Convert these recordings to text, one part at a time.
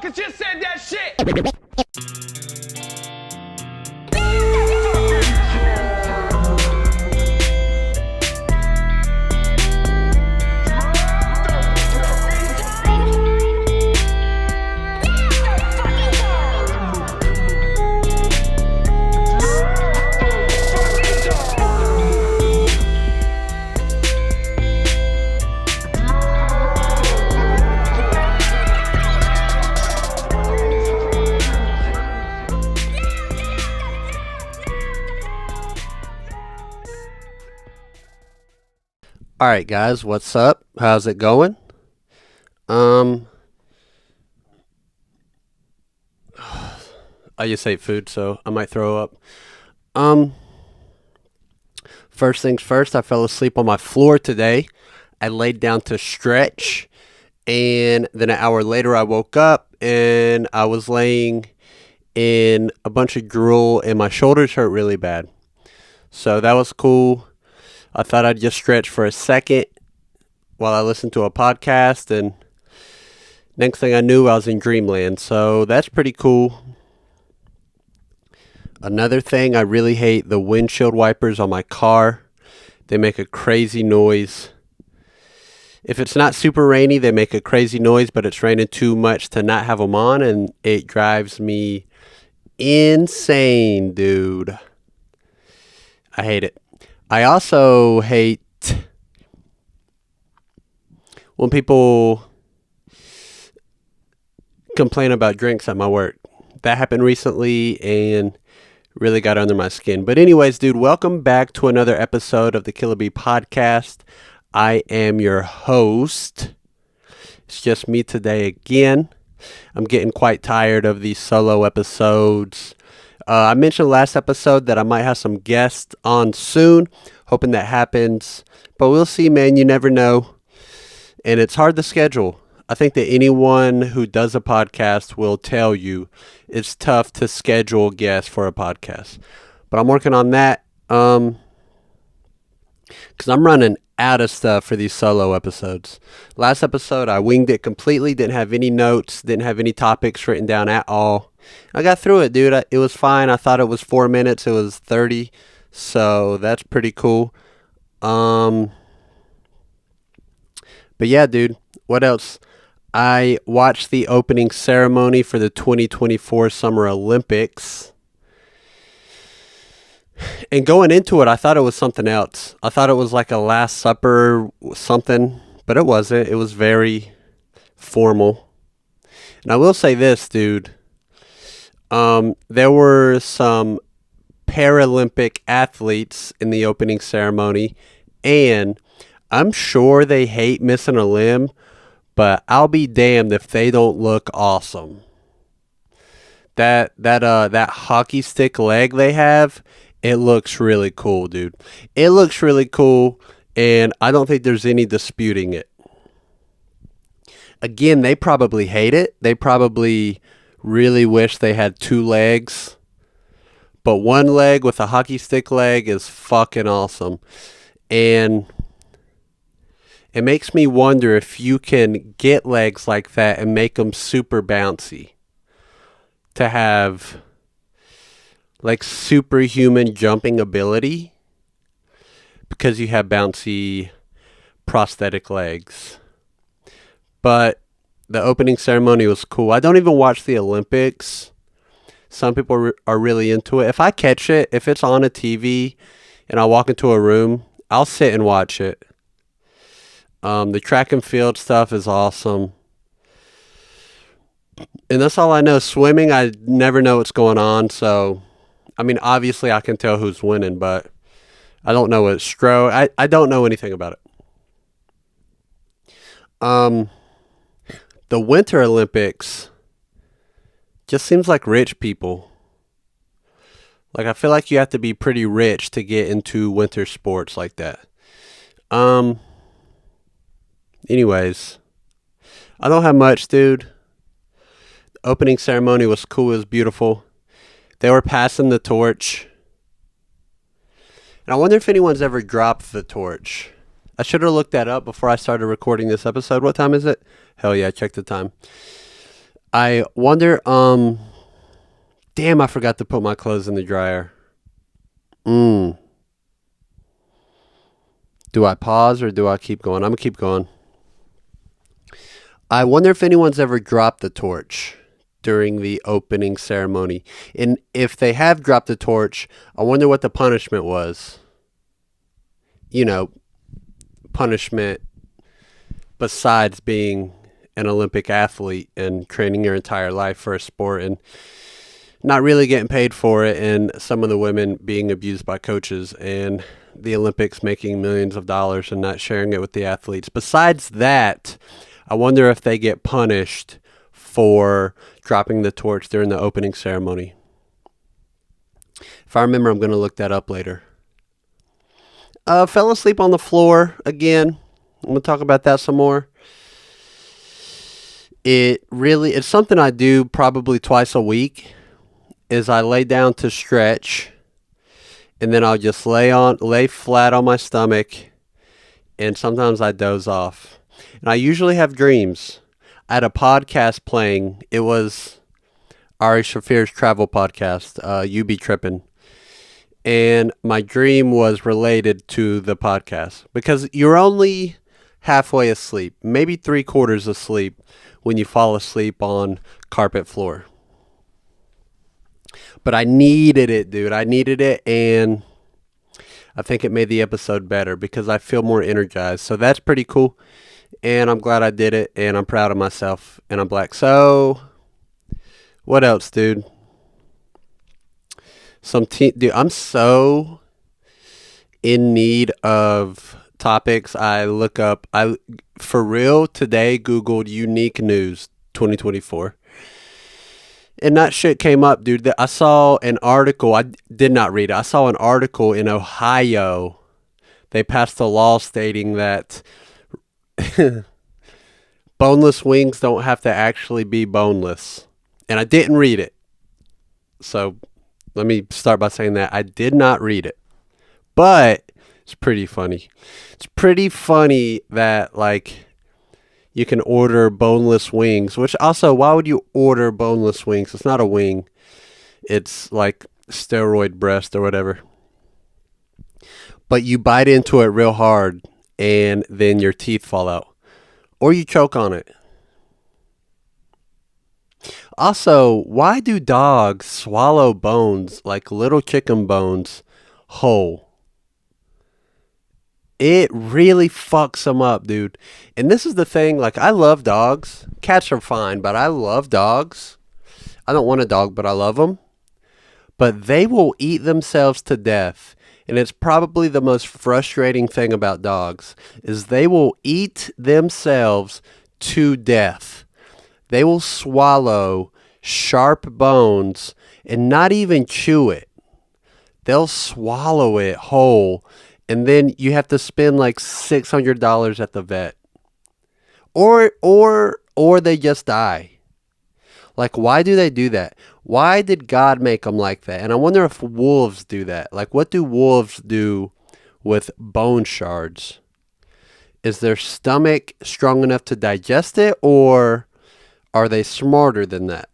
motherfuckers just said that shit. All right, guys, what's up? How's it going? I just ate food, so I might throw up. First things first, I fell asleep on my floor today. I laid down to stretch, and then an hour later I woke up and I was laying in a bunch of drool and my shoulders hurt really bad. So that was cool. I thought I'd just stretch for a second while I listened to a podcast, and next thing I knew, I was in dreamland. So that's pretty cool. Another thing, I really hate the windshield wipers on my car. They make a crazy noise. If it's not super rainy, they make a crazy noise, but it's raining too much to not have them on, and it drives me insane, dude. I hate it. I also hate when people complain about drinks at my work. That happened recently and really got under my skin. But anyways, dude, welcome back to another episode of the Killa podcast. I am your host. It's just me today again. I'm getting quite tired of these solo episodes. I mentioned last episode that I might have some guests on soon, hoping that happens. But we'll see, man. You never know. And it's hard to schedule. I think that anyone who does a podcast will tell you it's tough to schedule guests for a podcast. But I'm working on that because I'm running out of stuff for these solo episodes. Last episode, I winged it completely. Didn't have any notes. Didn't have any topics written down at all. I got through it, dude. It was fine. I thought it was 4 minutes. It was 30. So that's pretty cool. But yeah, dude. What else? I watched the opening ceremony for the 2024 Summer Olympics. And going into it, I thought it was something else. I thought it was like a Last Supper something, but it wasn't. It was very formal. And I will say this, dude. There were some Paralympic athletes in the opening ceremony, and I'm sure they hate missing a limb, but I'll be damned if they don't look awesome. That hockey stick leg they have, it looks really cool, dude. It looks really cool, and I don't think there's any disputing it. Again, they probably hate it. They probably really wish they had two legs, but one leg with a hockey stick leg is fucking awesome. And it makes me wonder if you can get legs like that and make them super bouncy to have like superhuman jumping ability because you have bouncy prosthetic legs. But the opening ceremony was cool. I don't even watch the Olympics. Some people are really into it. If I catch it, if it's on a TV and I walk into a room, I'll sit and watch it. The track and field stuff is awesome. And that's all I know. Swimming, I never know what's going on. So, I mean, obviously I can tell who's winning, but I don't know what stroke. I don't know anything about it. The Winter Olympics just seems like rich people. Like, I feel like you have to be pretty rich to get into winter sports like that. Anyways, I don't have much, dude. The opening ceremony was cool. It was beautiful. They were passing the torch. And I wonder if anyone's ever dropped the torch. I should have looked that up before I started recording this episode. What time is it? Hell yeah, check the time. I wonder, damn, I forgot to put my clothes in the dryer. Do I pause or do I keep going? I'm going to keep going. I wonder if anyone's ever dropped the torch during the opening ceremony. And if they have dropped the torch, I wonder what the punishment was. You know, punishment besides being an Olympic athlete and training your entire life for a sport and not really getting paid for it, and some of the women being abused by coaches, and the Olympics making millions of dollars and not sharing it with the athletes. Besides that, I wonder if they get punished for dropping the torch during the opening ceremony. If I remember, I'm going to look that up later. Fell asleep on the floor again. I'm going to talk about that some more. It's something I do probably twice a week, is I lay down to stretch, and then I'll just lay flat on my stomach, and sometimes I doze off. And I usually have dreams. I had a podcast playing. It was Ari Shafir's travel podcast, You Be Trippin'. And my dream was related to the podcast, because you're only halfway asleep, maybe 3/4 asleep when you fall asleep on carpet floor. But I needed it, dude. I needed it, and I think it made the episode better because I feel more energized. So that's pretty cool, and I'm glad I did it, and I'm proud of myself, and I'm black. So what else, dude? Dude, I'm so in need of topics. I for real today Googled unique news 2024. And that shit came up, dude. I saw an article. I did not read it. I saw an article in Ohio. They passed a law stating that boneless wings don't have to actually be boneless. And I didn't read it. So let me start by saying that I did not read it. But it's pretty funny. It's pretty funny that, like, you can order boneless wings, which also, why would you order boneless wings? It's not a wing. It's like steroid breast or whatever. But you bite into it real hard and then your teeth fall out. Or you choke on it. Also, why do dogs swallow bones, like little chicken bones, whole? It really fucks them up, dude. And this is the thing, like, I love dogs. Cats are fine, but I love dogs. I don't want a dog, but I love them. But they will eat themselves to death. And it's probably the most frustrating thing about dogs, is they will eat themselves to death. They will swallow sharp bones and not even chew it. They'll swallow it whole. And then you have to spend like $600 at the vet. Or they just die. Like, why do they do that? Why did God make them like that? And I wonder if wolves do that. Like, what do wolves do with bone shards? Is their stomach strong enough to digest it, or are they smarter than that?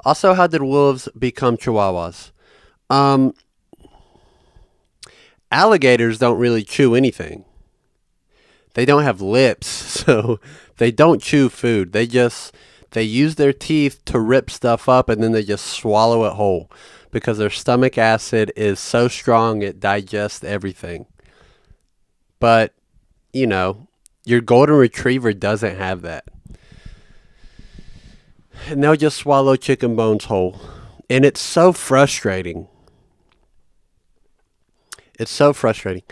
Also, how did wolves become chihuahuas? Alligators don't really chew anything. They don't have lips, so they don't chew food. They use their teeth to rip stuff up, and then they just swallow it whole because their stomach acid is so strong it digests everything. But, you know, your golden retriever doesn't have that. And they'll just swallow chicken bones whole. And it's so frustrating. It's so frustrating.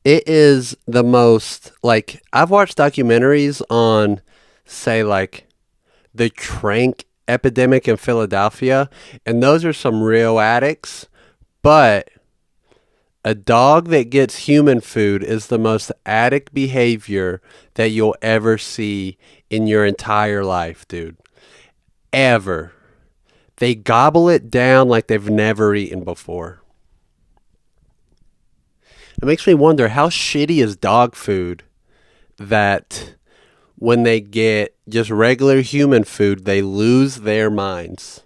It is the most, like, I've watched documentaries on, say, like, the trank epidemic in Philadelphia, and those are some real addicts, but a dog that gets human food is the most addict behavior that you'll ever see in your entire life, dude. Ever. They gobble it down like they've never eaten before. It makes me wonder, how shitty is dog food that when they get just regular human food, they lose their minds.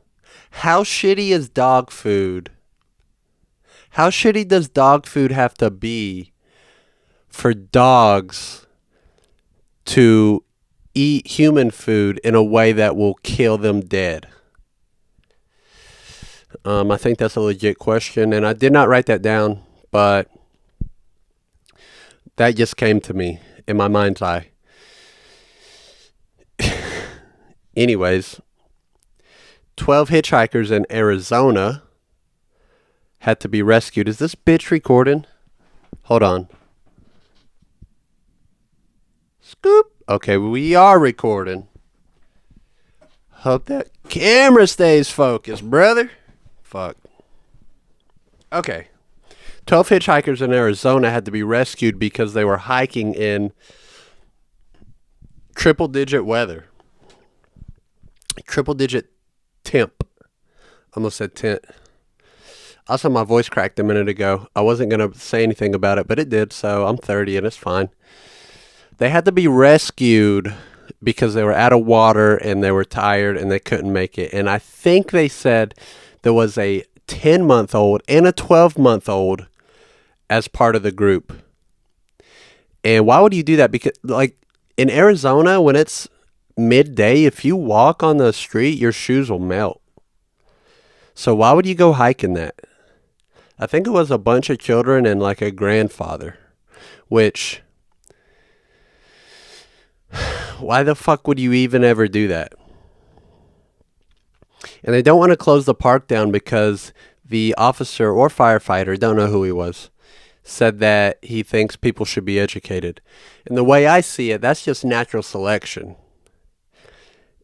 How shitty is dog food? How shitty does dog food have to be for dogs to eat human food in a way that will kill them dead? I think that's a legit question, and I did not write that down, but that just came to me in my mind's eye. Anyways, 12 hitchhikers in Arizona had to be rescued. Is this bitch recording? Hold on. Scoop. Okay, we are recording. Hope that camera stays focused, brother. Fuck. Okay. 12 hitchhikers in Arizona had to be rescued because they were hiking in triple-digit weather. Triple-digit temp. Almost said tent. Also, my voice cracked a minute ago. I wasn't going to say anything about it, but it did, so I'm 30 and it's fine. They had to be rescued because they were out of water and they were tired and they couldn't make it. And I think they said there was a 10-month-old and a 12-month-old as part of the group. And why would you do that? Because, like, in Arizona, when it's midday, if you walk on the street, your shoes will melt. So why would you go hiking that? I think it was a bunch of children and like a grandfather, which, why the fuck would you even ever do that? And they don't want to close the park down because the officer or firefighter, don't know who he was, said that he thinks people should be educated. And the way I see it, that's just natural selection.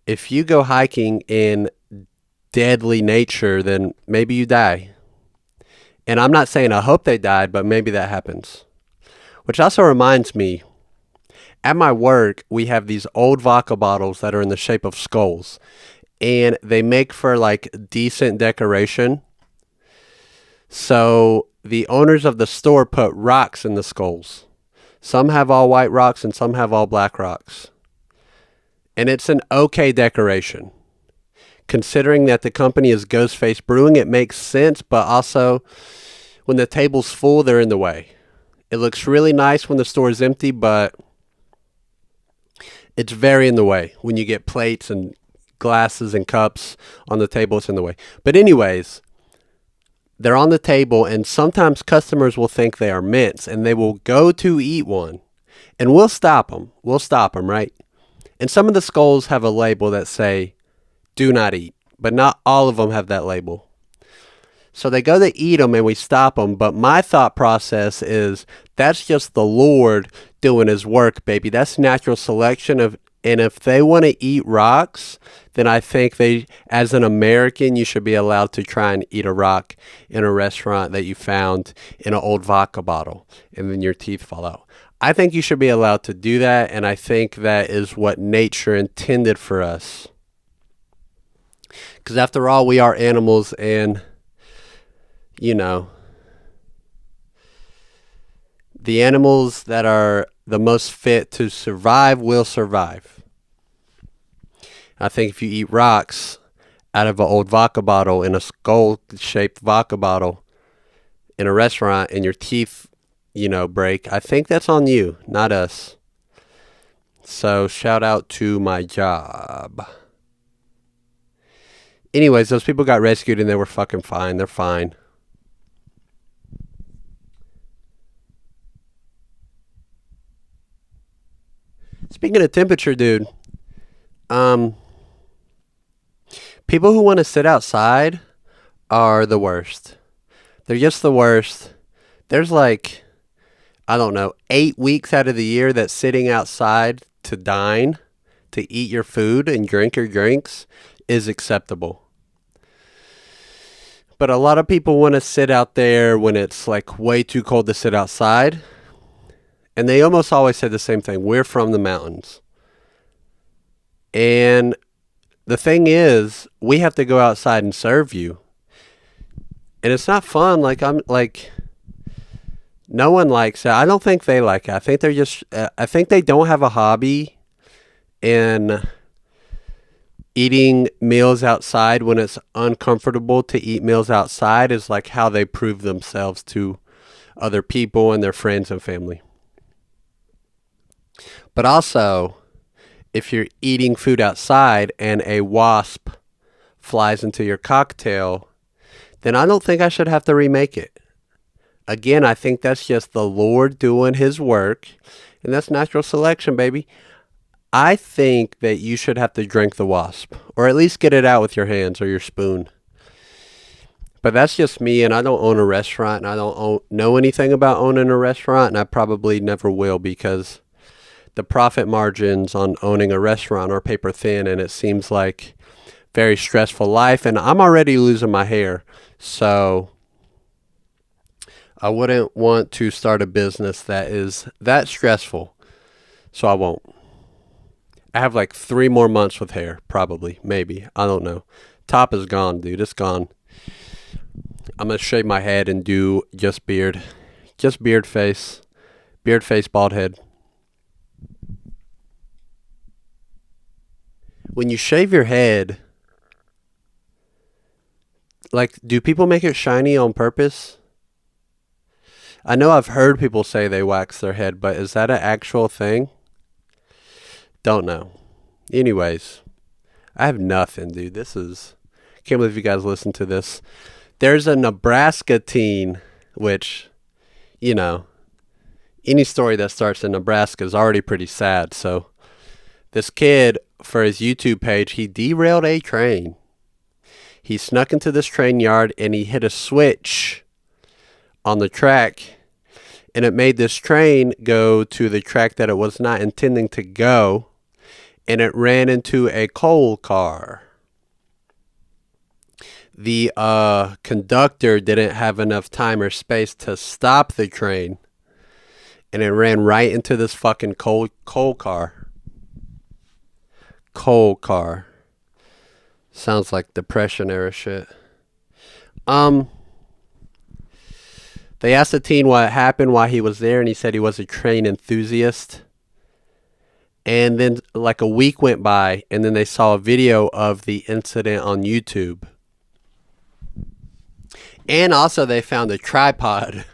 If you go hiking in deadly nature, then maybe you die. And I'm not saying I hope they died, but maybe that happens. Which also reminds me, at my work, we have these old vodka bottles that are in the shape of skulls. And they make for like decent decoration. So the owners of the store put rocks in the skulls. Some have all white rocks and some have all black rocks. And it's an okay decoration. Considering that the company is Ghostface Brewing, it makes sense, but also when the table's full, they're in the way. It looks really nice when the store is empty, but it's very in the way. When you get plates and glasses and cups on the table, it's in the way. But anyways, they're on the table, and sometimes customers will think they are mints, and they will go to eat one, and we'll stop them. We'll stop them, right? And some of the skulls have a label that say, do not eat, but not all of them have that label. So they go to eat them and we stop them. But my thought process is that's just the Lord doing his work, baby. That's natural selection. And if they want to eat rocks, then I think as an American, you should be allowed to try and eat a rock in a restaurant that you found in an old vodka bottle and then your teeth fall out. I think you should be allowed to do that. And I think that is what nature intended for us. Because after all, we are animals, and, you know, the animals that are the most fit to survive will survive. I think if you eat rocks out of an old vodka bottle, in a skull-shaped vodka bottle, in a restaurant, and your teeth, break, I think that's on you, not us. So, shout out to my job. Anyways, those people got rescued and they were fucking fine. They're fine. Speaking of temperature, dude, people who want to sit outside are the worst. They're just the worst. There's 8 weeks out of the year that sitting outside to dine, to eat your food and drink your drinks is acceptable. But a lot of people want to sit out there when it's way too cold to sit outside. And they almost always say the same thing. We're from the mountains. And the thing is, we have to go outside and serve you. And it's not fun. No one likes it. I don't think they like it. I think they're just, I think they don't have a hobby in eating meals outside when it's uncomfortable to eat meals outside is like how they prove themselves to other people and their friends and family. But also, if you're eating food outside and a wasp flies into your cocktail, then I don't think I should have to remake it. Again, I think that's just the Lord doing his work, and that's natural selection, baby. I think that you should have to drink the wasp, or at least get it out with your hands or your spoon. But that's just me, and I don't own a restaurant, and I don't know anything about owning a restaurant, and I probably never will, because the profit margins on owning a restaurant are paper thin, and it seems like very stressful life, and I'm already losing my hair, so I wouldn't want to start a business that is that stressful, so I won't. I have like 3 more months with hair, probably, maybe, I don't know. Top is gone, dude, it's gone. I'm gonna shave my head and do just beard face, bald head. When you shave your head, like, do people make it shiny on purpose? I know I've heard people say they wax their head, but is that an actual thing? Don't know. Anyways, I have nothing, dude. Can't believe you guys listen to this. There's a Nebraska teen, which, any story that starts in Nebraska is already pretty sad. So this kid, for his YouTube page, he derailed a train. He snuck into this train yard and he hit a switch on the track, and it made this train go to the track that it was not intending to go, and it ran into a coal car. The conductor didn't have enough time or space to stop the train, and it ran right into this fucking coal car. Coal car. Sounds like Depression era shit. They asked the teen what happened while he was there, and he said he was a train enthusiast. And then like a week went by, and then they saw a video of the incident on YouTube. And also they found a tripod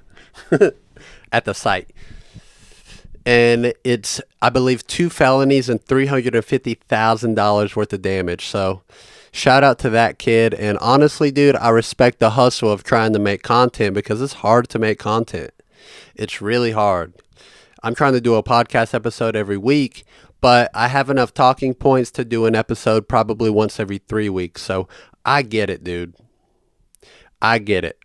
at the site. And it's, I believe, 2 felonies and $350,000 worth of damage. So shout out to that kid. And honestly, dude, I respect the hustle of trying to make content, because it's hard to make content. It's really hard. I'm trying to do a podcast episode every week, but I have enough talking points to do an episode probably once every 3 weeks. So I get it, dude. I get it.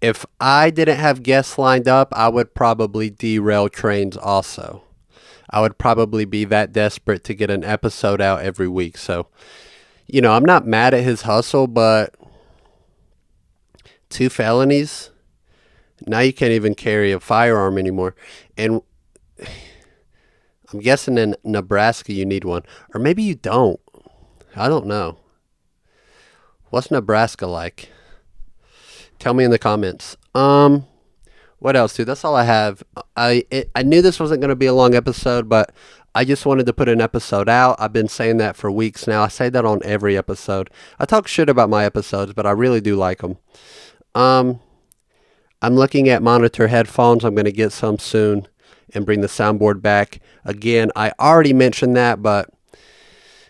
If I didn't have guests lined up, I would probably derail trains also. I would probably be that desperate to get an episode out every week. So, I'm not mad at his hustle, but 2 felonies? Now you can't even carry a firearm anymore. And I'm guessing in Nebraska you need one. Or maybe you don't. I don't know. What's Nebraska like? Tell me in the comments. What else, dude? That's all I have. I knew this wasn't going to be a long episode, but I just wanted to put an episode out. I've been saying that for weeks now. I say that on every episode. I talk shit about my episodes, but I really do like them. I'm looking at monitor headphones. I'm going to get some soon and bring the soundboard back. Again, I already mentioned that, but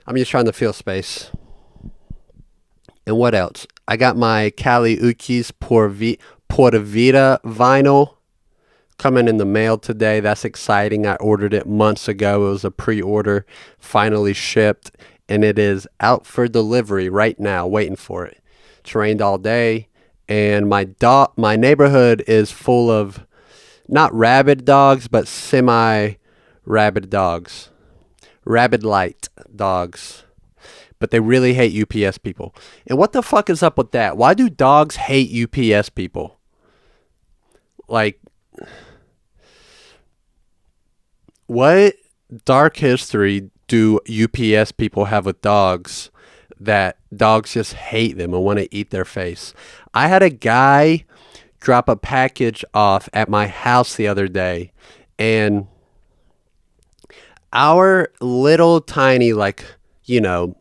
I'm just trying to fill space. And what else? I got my Kali Uchis Porta Vida vinyl coming in the mail today. That's exciting. I ordered it months ago. It was a pre-order, finally shipped, and it is out for delivery right now, waiting for it. It's rained all day, and my neighborhood is full of not rabid dogs, but semi-rabid dogs. Rabid light dogs. But they really hate UPS people. And what the fuck is up with that? Why do dogs hate UPS people? Like, what dark history do UPS people have with dogs that dogs just hate them and want to eat their face? I had a guy drop a package off at my house the other day, and our little tiny, like, you know,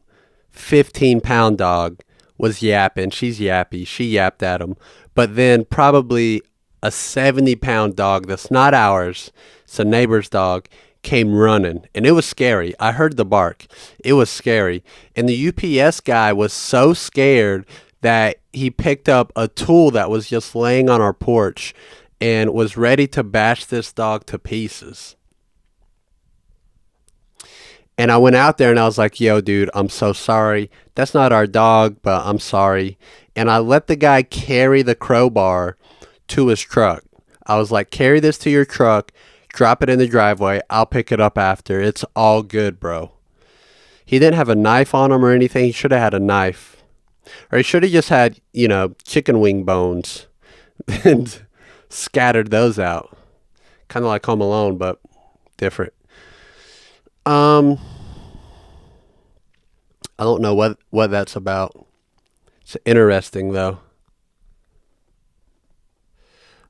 15-pound dog was yapping. She's yappy. She yapped at him. But then probably a 70-pound dog that's not ours, it's a neighbor's dog, came running. And it was scary. I heard the bark. It was scary. And the UPS guy was so scared that he picked up a tool that was just laying on our porch and was ready to bash this dog to pieces. And I went out there and I was like, yo, dude, I'm so sorry. That's not our dog, but I'm sorry. And I let the guy carry the crowbar to his truck. I was like, carry this to your truck, drop it in the driveway. I'll pick it up after. It's all good, bro. He didn't have a knife on him or anything. He should have had a knife. Or he should have just had, chicken wing bones and scattered those out. Kind of like Home Alone, but different. I don't know what that's about. It's interesting, though.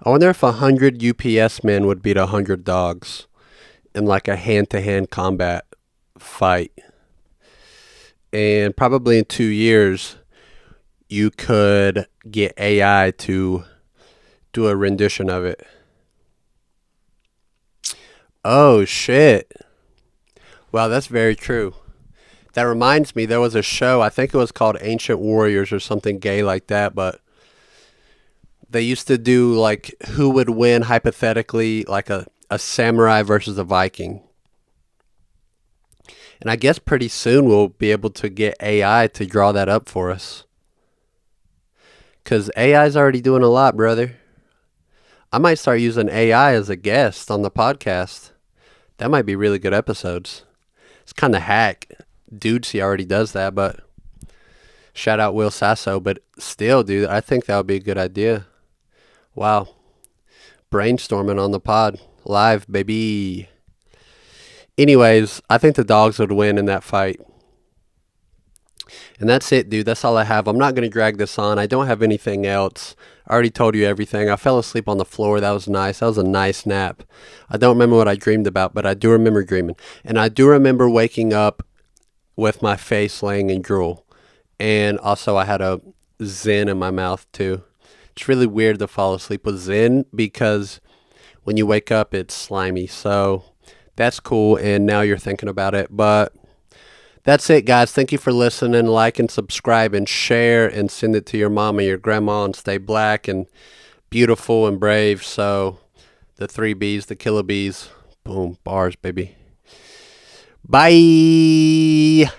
I wonder if 100 UPS men would beat 100 dogs in like a hand-to-hand combat fight. And probably in 2 years, you could get AI to do a rendition of it. Oh, shit. Wow, that's very true. That reminds me, there was a show, I think it was called Ancient Warriors or something gay like that, but they used to do like who would win hypothetically, like a samurai versus a Viking. And I guess pretty soon we'll be able to get AI to draw that up for us. Because AI's already doing a lot, brother. I might start using AI as a guest on the podcast. That might be really good episodes. It's kind of hack. Dudes, he already does that, but shout out Will Sasso. But still, dude, I think that would be a good idea. Wow. Brainstorming on the pod. Live, baby. Anyways, I think the dogs would win in that fight. And that's it, dude. That's all I have. I'm not going to drag this on. I don't have anything else. I already told you everything. I fell asleep on the floor. That was nice. That was a nice nap. I don't remember what I dreamed about, but I do remember dreaming. And I do remember waking up with my face laying in drool. And also I had a Zen in my mouth too. It's really weird to fall asleep with Zen because when you wake up, it's slimy. So that's cool. And now you're thinking about it. But that's it, guys. Thank you for listening. Like and subscribe and share and send it to your mom and your grandma and stay black and beautiful and brave. So the 3 B's, the Killa Bees. Boom. Bars, baby. Bye.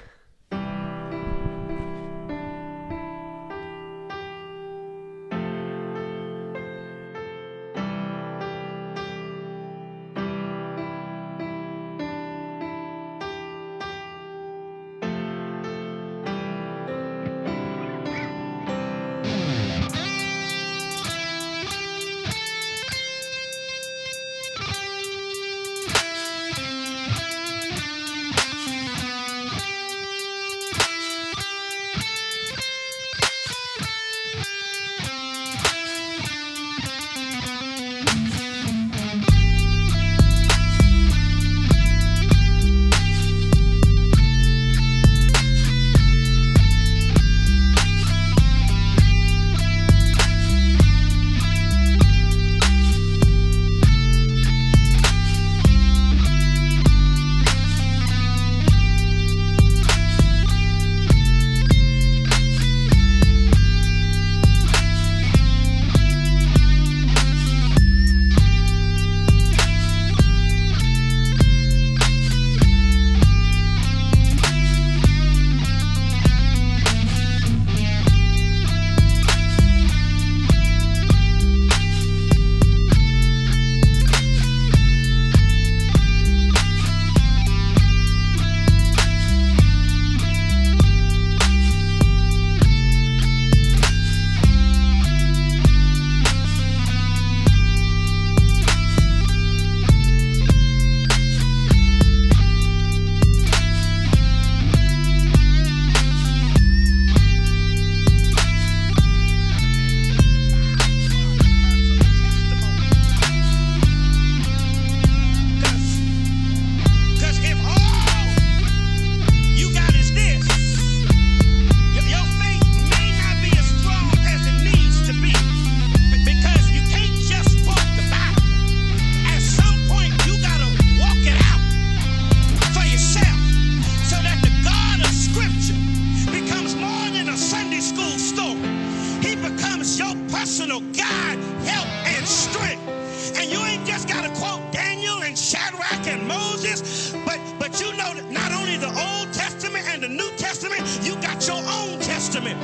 your God help and strength. And you ain't just got to quote Daniel and Shadrach and Moses, but you know that not only the Old Testament and the New Testament, you got your own testament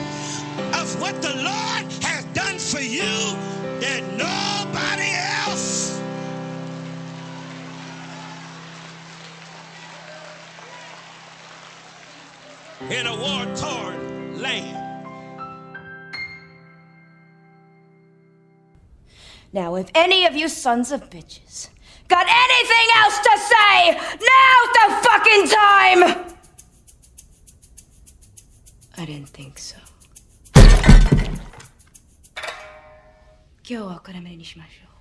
of what the Lord has done for you that nobody else. In a war-torn land. Now, if any of you sons of bitches got anything else to say, now's the fucking time! I didn't think so. 今日はおからめにしましょう。